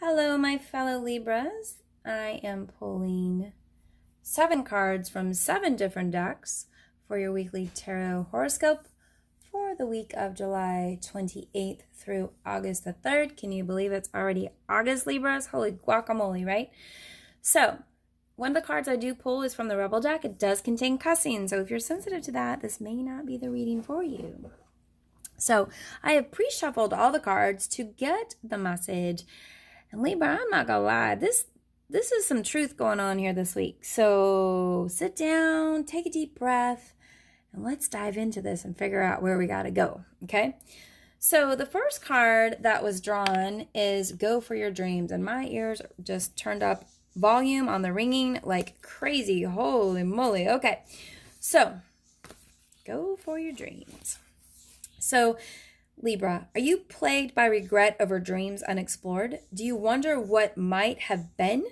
Hello, my fellow Libras. I am pulling 7 cards from 7 different decks for your weekly tarot horoscope for the week of July 28th through August the 3rd. Can you believe it's already August, Libras? Holy guacamole, right? So, one of the cards I do pull is from the Rubble deck. It does contain cussing, so if you're sensitive to that, this may not be the reading for you. So, I have pre-shuffled all the cards to get the message. And Libra, I'm not gonna lie, this is some truth going on here this week. So sit down, take a deep breath, and let's dive into this and figure out where we gotta go, okay? So the first card that was drawn is Go for Your Dreams, and my ears just turned up volume on the ringing like crazy. Holy moly. Okay, so go for your dreams. So Libra, are you plagued by regret over dreams unexplored? Do you wonder what might have been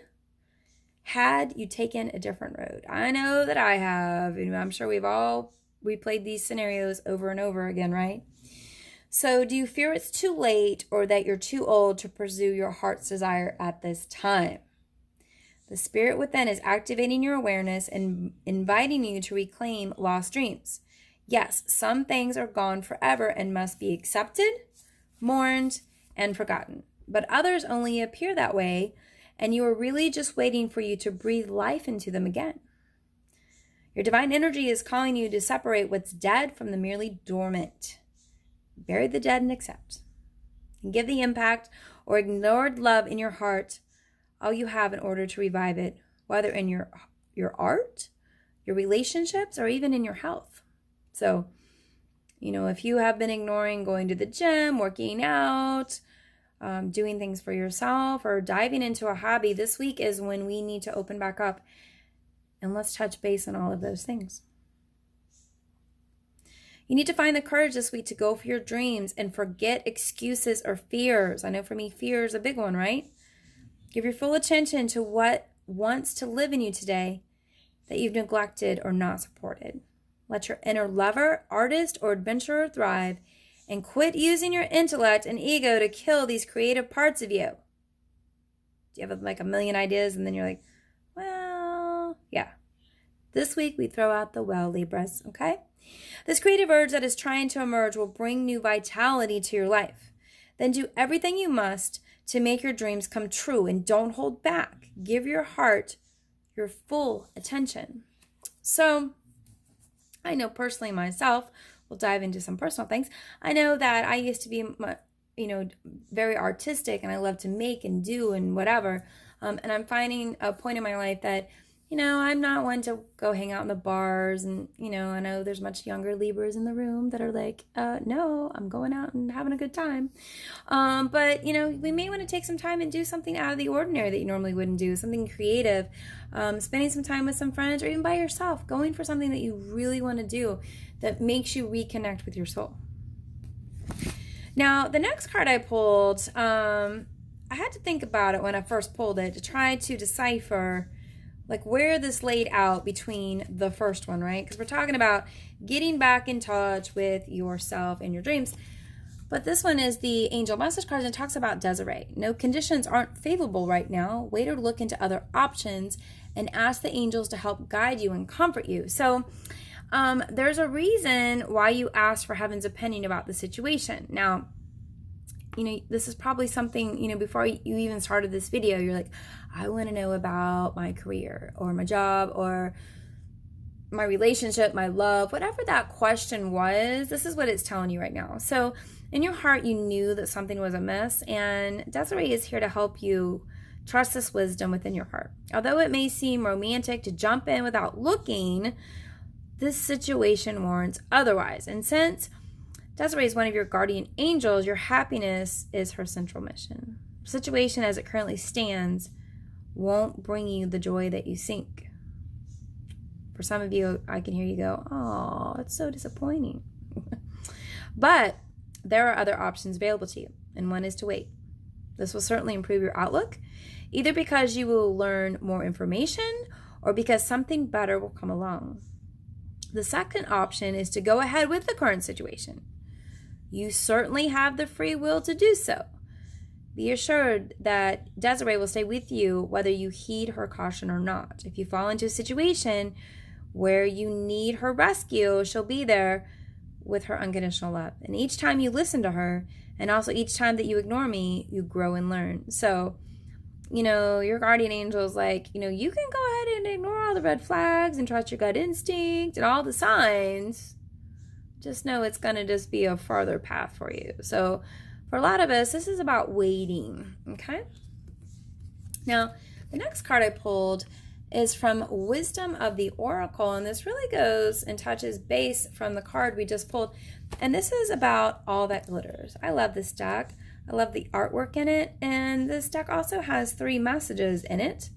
had you taken a different road? I know that I have. I'm sure we've all replayed these scenarios over and over again, right? So do you fear it's too late or that you're too old to pursue your heart's desire at this time? The spirit within is activating your awareness and inviting you to reclaim lost dreams. Yes, some things are gone forever and must be accepted, mourned, and forgotten. But others only appear that way, and you are really just waiting for you to breathe life into them again. Your divine energy is calling you to separate what's dead from the merely dormant. Bury the dead and accept. And give the impact or ignored love in your heart all you have in order to revive it, whether in your art, your relationships, or even in your health. So, if you have been ignoring going to the gym, working out, doing things for yourself, or diving into a hobby, this week is when we need to open back up. And let's touch base on all of those things. You need to find the courage this week to go for your dreams and forget excuses or fears. I know for me, fear is a big one, right? Give your full attention to what wants to live in you today that you've neglected or not supported. Let your inner lover, artist, or adventurer thrive, and quit using your intellect and ego to kill these creative parts of you. Do you have like a million ideas and then you're like, well, yeah. This week we throw out the well, Libras, okay? This creative urge that is trying to emerge will bring new vitality to your life. Then do everything you must to make your dreams come true and don't hold back. Give your heart your full attention. So, I know personally myself, we'll dive into some personal things. I know that I used to be, very artistic and I love to make and do and whatever. And I'm finding a point in my life that, I'm not one to go hang out in the bars. And, I know there's much younger Libras in the room that are like, no, I'm going out and having a good time. But, we may want to take some time and do something out of the ordinary that you normally wouldn't do, something creative, spending some time with some friends or even by yourself, going for something that you really want to do that makes you reconnect with your soul. Now, the next card I pulled, I had to think about it when I first pulled it to try to decipher like where this laid out between the first one, right? Because we're talking about getting back in touch with yourself and your dreams. But this one is the angel message card and it talks about Desiree. No, conditions aren't favorable right now. Wait or look into other options and ask the angels to help guide you and comfort you. So there's a reason why you asked for heaven's opinion about the situation. Now, this is probably something, before you even started this video, you're like, I want to know about my career or my job or my relationship, my love, whatever that question was, this is what it's telling you right now. So in your heart, you knew that something was amiss, and Desiree is here to help you trust this wisdom within your heart. Although it may seem romantic to jump in without looking, this situation warrants otherwise. And since Desiree is one of your guardian angels, your happiness is her central mission. The situation as it currently stands won't bring you the joy that you seek. For some of you, I can hear you go, oh, it's so disappointing. But there are other options available to you, and one is to wait. This will certainly improve your outlook, either because you will learn more information or because something better will come along. The second option is to go ahead with the current situation. You certainly have the free will to do so. Be assured that Desiree will stay with you whether you heed her caution or not. If you fall into a situation where you need her rescue, she'll be there with her unconditional love. And each time you listen to her, and also each time that you ignore me, you grow and learn. So, your guardian angel is like, you can go ahead and ignore all the red flags and trust your gut instinct and all the signs. Just know it's going to just be a farther path for you. So for a lot of us, this is about waiting, okay? Now, the next card I pulled is from Wisdom of the Oracle, and this really goes and touches base from the card we just pulled. And this is about all that glitters. I love this deck. I love the artwork in it, and this deck also has 3 messages in it.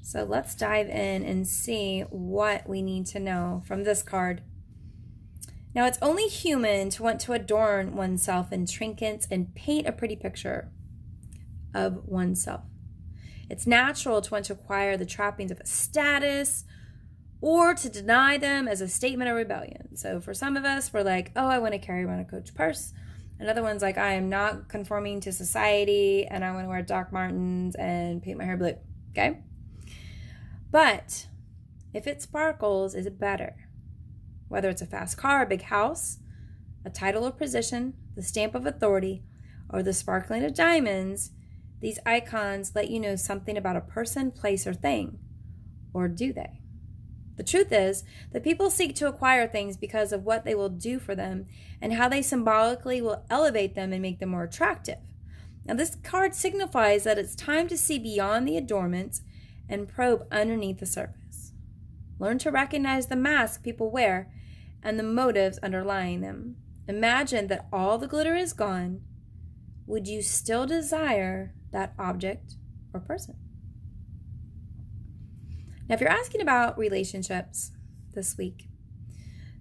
So let's dive in and see what we need to know from this card. Now, it's only human to want to adorn oneself in trinkets and paint a pretty picture of oneself. It's natural to want to acquire the trappings of a status or to deny them as a statement of rebellion. So for some of us, we're like, oh, I want to carry around a Coach purse. Another one's like, I am not conforming to society and I want to wear Doc Martens and paint my hair blue, okay? But if it sparkles, is it better? Whether it's a fast car, a big house, a title or position, the stamp of authority, or the sparkling of diamonds, these icons let you know something about a person, place, or thing. Or do they? The truth is that people seek to acquire things because of what they will do for them and how they symbolically will elevate them and make them more attractive. Now, this card signifies that it's time to see beyond the adornments and probe underneath the surface. Learn to recognize the mask people wear and the motives underlying them. Imagine that all the glitter is gone. Would you still desire that object or person? Now, if you're asking about relationships this week,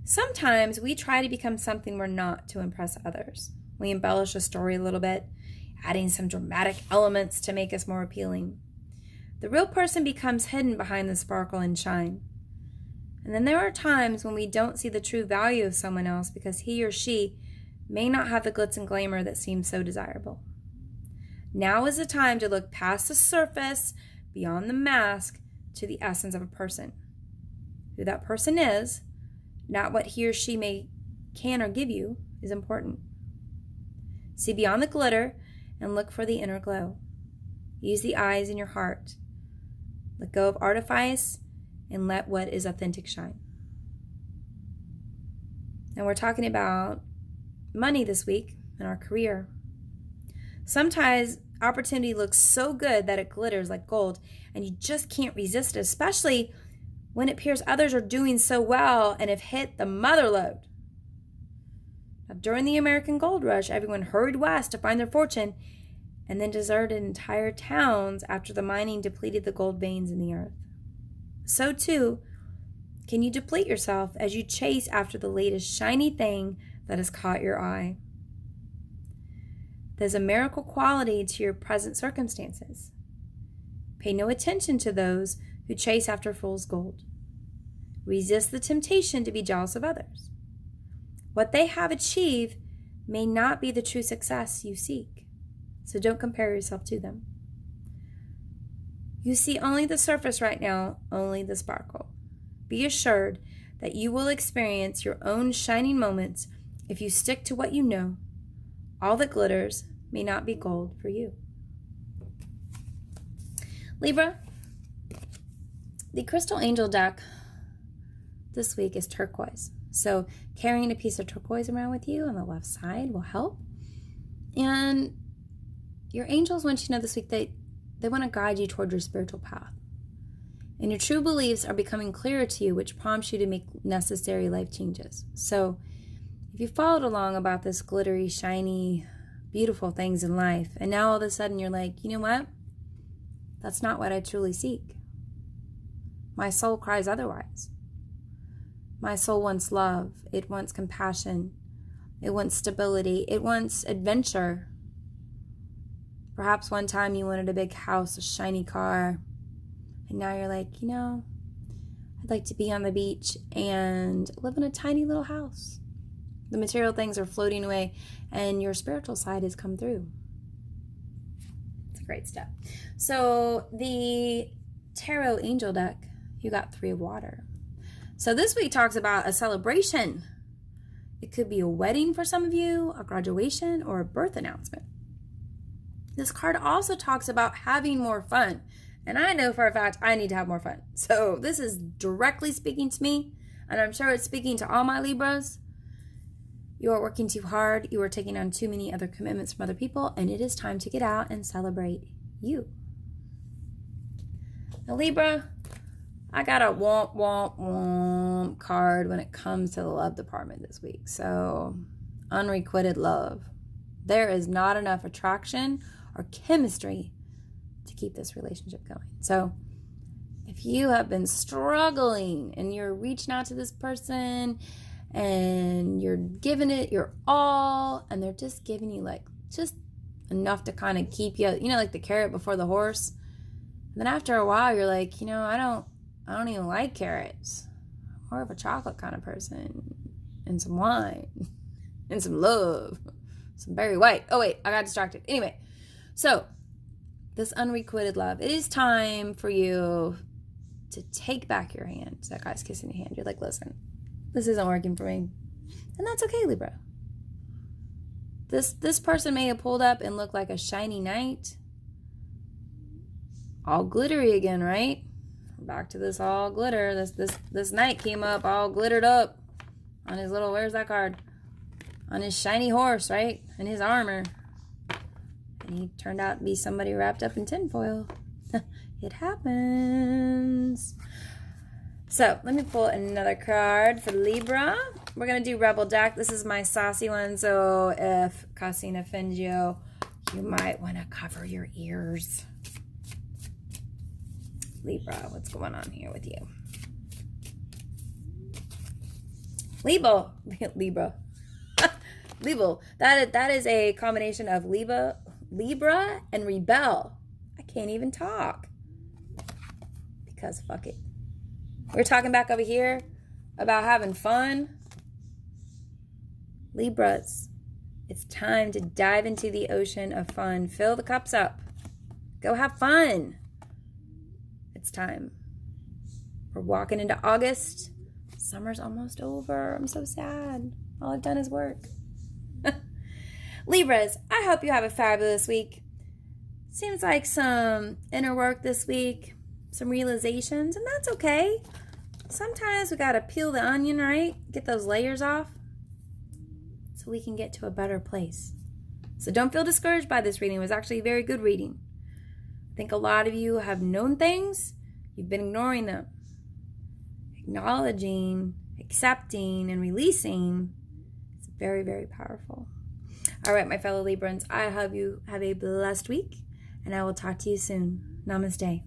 sometimes we try to become something we're not to impress others. We embellish a story a little bit, adding some dramatic elements to make us more appealing. The real person becomes hidden behind the sparkle and shine. And then there are times when we don't see the true value of someone else because he or she may not have the glitz and glamour that seems so desirable. Now is the time to look past the surface, beyond the mask, to the essence of a person. Who that person is, not what he or she can or give you, is important. See beyond the glitter and look for the inner glow. Use the eyes in your heart. Let go of artifice and let what is authentic shine. And we're talking about money this week and our career. Sometimes opportunity looks so good that it glitters like gold and you just can't resist it, especially when it appears others are doing so well and have hit the mother lode. Now, during the American Gold Rush, everyone hurried west to find their fortune and then deserted entire towns after the mining depleted the gold veins in the earth. So too, can you deplete yourself as you chase after the latest shiny thing that has caught your eye? There's a miracle quality to your present circumstances. Pay no attention to those who chase after fool's gold. Resist the temptation to be jealous of others. What they have achieved may not be the true success you seek, so don't compare yourself to them. You see only the surface right now, only the sparkle. Be assured that you will experience your own shining moments if you stick to what you know. All that glitters may not be gold for you. Libra, the crystal angel deck this week is turquoise. So carrying a piece of turquoise around with you on the left side will help. And your angels want you to know this week that they want to guide you toward your spiritual path. And your true beliefs are becoming clearer to you, which prompts you to make necessary life changes. So if you followed along about this glittery, shiny, beautiful things in life, and now all of a sudden you're like, you know what? That's not what I truly seek. My soul cries otherwise. My soul wants love. It wants compassion. It wants stability. It wants adventure. Perhaps one time you wanted a big house, a shiny car, and now you're like, you know, I'd like to be on the beach and live in a tiny little house. The material things are floating away and your spiritual side has come through. Great stuff. So the Tarot Angel deck, you got 3 of water. So this week talks about a celebration. It could be a wedding for some of you, a graduation, or a birth announcement. This card also talks about having more fun. And I know for a fact I need to have more fun. So this is directly speaking to me, and I'm sure it's speaking to all my Libras. You are working too hard. You are taking on too many other commitments from other people, and it is time to get out and celebrate you. Now, Libra, I got a womp, womp, womp card when it comes to the love department this week. So, unrequited love. There is not enough attraction or chemistry to keep this relationship going. So if you have been struggling and you're reaching out to this person and you're giving it your all and they're just giving you like just enough to kind of keep you, like the carrot before the horse. And then after a while you're like, I don't even like carrots. I'm more of a chocolate kind of person, and some wine and some love, some berry white. Oh wait, I got distracted. Anyway, so this unrequited love, it is time for you to take back your hand. So that guy's kissing your hand. You're like, listen, this isn't working for me. And that's okay, Libra. This person may have pulled up and looked like a shiny knight. All glittery again, right? Back to this all glitter. This knight came up all glittered up on his little, where's that card? On his shiny horse, right? And his armor. And he turned out to be somebody wrapped up in tinfoil. It happens. So let me pull another card for Libra. We're going to do Rebel deck. This is my saucy one. So if cussing offends you, you might want to cover your ears. Libra, what's going on here with you? Libra. That is a combination of Libra and rebel. I can't even talk because fuck it. We're talking back over here about having fun. Libras, it's time to dive into the ocean of fun. Fill the cups up. Go have fun. It's time. We're walking into August. Summer's almost over. I'm so sad. All I've done is work. Libras, I hope you have a fabulous week. Seems like some inner work this week, some realizations, and that's okay. Sometimes we gotta peel the onion, right? Get those layers off so we can get to a better place. So don't feel discouraged by this reading. It was actually a very good reading. I think a lot of you have known things. You've been ignoring them. Acknowledging, accepting, and releasing is very, very powerful. All right, my fellow Librans, I hope you have a blessed week, and I will talk to you soon. Namaste.